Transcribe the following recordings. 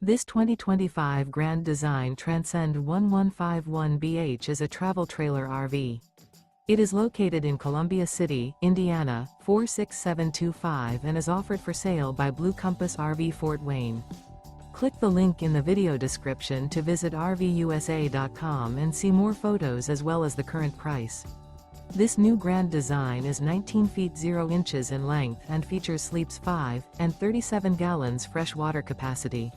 This 2025 Grand Design Transcend One 151BH is a travel trailer RV. It is located in Columbia City, Indiana, 46725 and is offered for sale by Blue Compass RV Fort Wayne. Click the link in the video description to visit RVUSA.com and see more photos as well as the current price. This new Grand Design is 19 feet 0 inches in length and features sleeps 5 and 37 gallons fresh water capacity.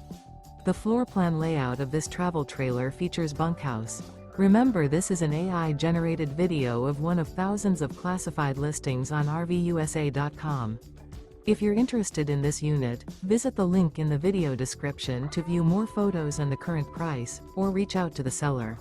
The floor plan layout of this travel trailer features bunkhouse. Remember, this is an AI-generated video of one of thousands of classified listings on RVUSA.com. If you're interested in this unit, visit the link in the video description to view more photos and the current price, or reach out to the seller.